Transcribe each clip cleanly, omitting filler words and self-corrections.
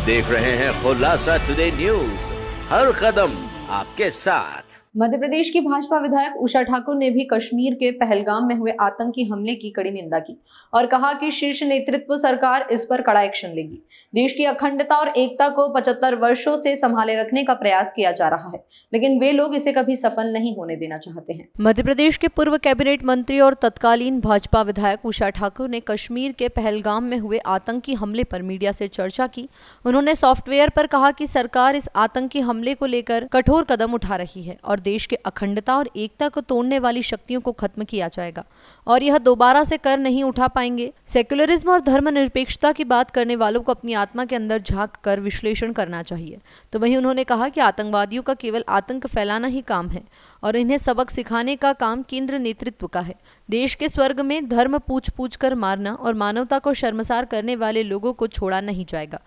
देख रहे हैं खुलासा टुडे न्यूज, हर कदम आपके साथ। मध्य प्रदेश की भाजपा विधायक उषा ठाकुर ने भी कश्मीर के पहलगाम में हुए आतंकी हमले की कड़ी निंदा की और कहा कि शीर्ष नेतृत्व सरकार इस पर कड़ा एक्शन लेगी। देश की अखंडता और एकता को 75 वर्षों से संभाले रखने का प्रयास किया जा रहा है, लेकिन वे लोग इसे कभी सफल नहीं होने देना चाहते हैं। मध्य प्रदेश के पूर्व कैबिनेट मंत्री और तत्कालीन भाजपा विधायक उषा ठाकुर ने कश्मीर के पहलगाम में हुए आतंकी हमले पर मीडिया से चर्चा की। उन्होंने सॉफ्टवेयर पर कहा कि सरकार इस आतंकी हमले को लेकर कठोर कदम उठा रही है और देश के अखंडता और एकता को तोड़ने वाली शक्तियों को खत्म किया जाएगा और यह दोबारा से कर नहीं उठा पाएंगे। सेक्युलरिज्म और धर्मनिरपेक्षता की बात करने वालों को अपनी आत्मा के अंदर झांक कर विश्लेषण करना चाहिए। तो वहीं उन्होंने कहा कि आतंकवादियों का केवल आतंक फैलाना ही काम है और इन्हें सबक सिखाने का काम केंद्र नेतृत्व का है। देश के स्वर्ग में धर्म पूछ पूछ कर मारना और मानवता को शर्मसार करने वाले लोगों को छोड़ा नहीं जाएगा,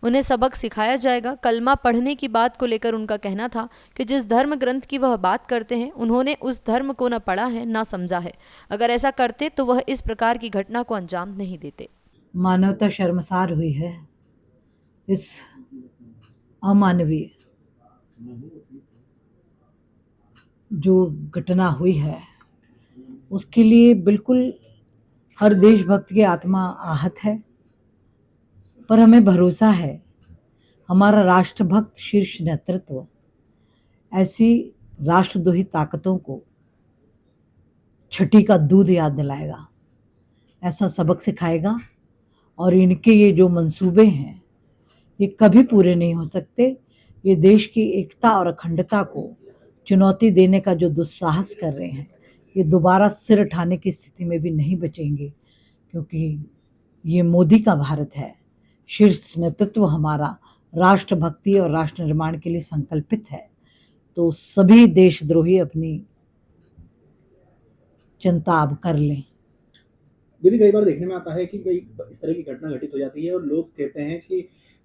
उन्हें सबक सिखाया जाएगा। कलमा पढ़ने की बात को लेकर उनका कहना था कि जिस धर्म ग्रंथ की वह बात करते हैं उन्होंने उस धर्म को न पढ़ा है न समझा है। अगर ऐसा करते तो वह इस प्रकार की घटना को अंजाम नहीं देते। मानवता शर्मसार हुई है इस अमानवीय जो घटना हुई है, उसके लिए बिल्कुल हर देशभक्त की आत्मा आहत है। पर हमें भरोसा है हमारा राष्ट्रभक्त शीर्ष नेतृत्व ऐसी राष्ट्रद्रोही ताकतों को छठी का दूध याद दिलाएगा, ऐसा सबक सिखाएगा और इनके ये जो मंसूबे हैं ये कभी पूरे नहीं हो सकते। ये देश की एकता और अखंडता को चुनौती देने का जो दुस्साहस कर रहे हैं, ये दोबारा सिर उठाने की स्थिति में भी नहीं बचेंगे, क्योंकि ये मोदी का भारत है। शीर्ष नेतृत्व हमारा राष्ट्रभक्ति और राष्ट्र निर्माण के लिए संकल्पित है। तो सभी देशद्रोही अपनी चिंता अब कर लें। दीदी, कई बार देखने में आता है कि कई इस तरह की घटना घटित हो जाती है और लोग कहते हैं कि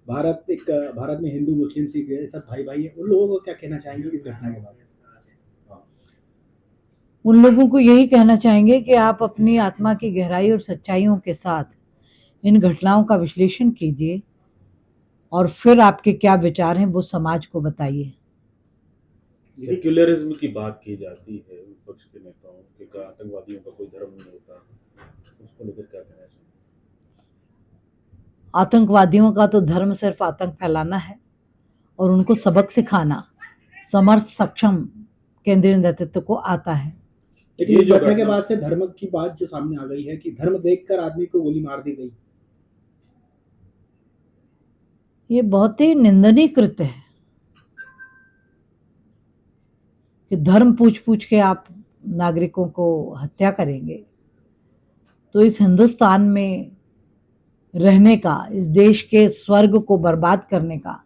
भारत में हिंदू मुस्लिम सिख सब भाई भाई है। उन लोगों को क्या कहना चाहेंगे इस घटना के बारे में? उन लोगों को यही कहना चाहेंगे कि आप अपनी आत्मा की गहराई और सच्चाइयों के साथ इन घटनाओं का विश्लेषण कीजिए और फिर आपके क्या विचार हैं वो समाज को बताइए। सेक्युलरिज्म की बात की जाती है विपक्ष के नेताओं के, आतंकवादियों का कोई धर्म नहीं होता, उसको लेकर क्या कहना चाहिए? आतंकवादियों का तो धर्म सिर्फ आतंक फैलाना है और उनको सबक सिखाना समर्थ सक्षम केंद्रीय नेतृत्व को आता है। लेकिन इस घटना के बाद से धर्म की बात जो सामने आ गई है कि धर्म देखकर आदमी को गोली मार दी गई, ये बहुत ही निंदनीय कृत्य है कि धर्म पूछ पूछ के आप नागरिकों को हत्या करेंगे। तो इस हिंदुस्तान में रहने का, इस देश के स्वर्ग को बर्बाद करने का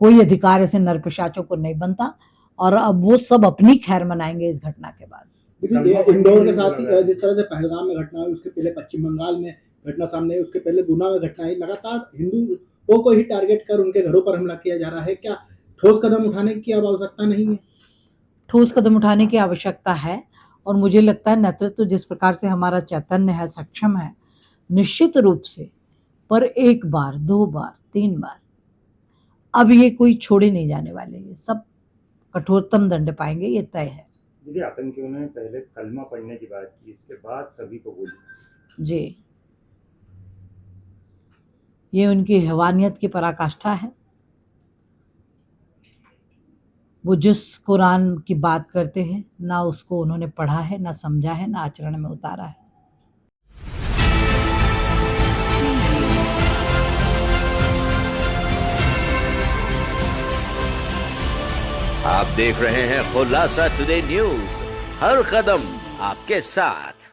कोई अधिकार ऐसे नरपिशाचों को नहीं बनता और अब वो सब अपनी खैर मनाएंगे इस घटना के बाद। इंदौर के साथ ही जिस तरह से पहलगाम में घटना हुई, उसके पहले पश्चिम बंगाल में घटना सामने आई, उसके पहले गुना में घटना आई, लगातार हिंदुओं को ही टारगेट कर उनके घरों पर हमला किया जा रहा है। क्या ठोस कदम उठाने की अब आवश्यकता नहीं है? ठोस कदम उठाने की आवश्यकता है और मुझे लगता है नेतृत्व जिस प्रकार से हमारा चैतन्य है, सक्षम है, निश्चित रूप से पर एक बार, दो बार, तीन बार अब ये कोई छोड़े नहीं जाने वाले, ये सब कठोरतम दंड पाएंगे, ये तय है। दीदी, आतंकियों ने पहले कलमा पढ़ने की बात की, इसके बाद सभी को गोली। जी, ये उनकी हैवानियत की पराकाष्ठा है। वो जिस कुरान की बात करते हैं ना उसको उन्होंने पढ़ा है, ना समझा है, ना आचरण में उतारा है। आप देख रहे हैं खुलासा टुडे न्यूज, हर कदम आपके साथ।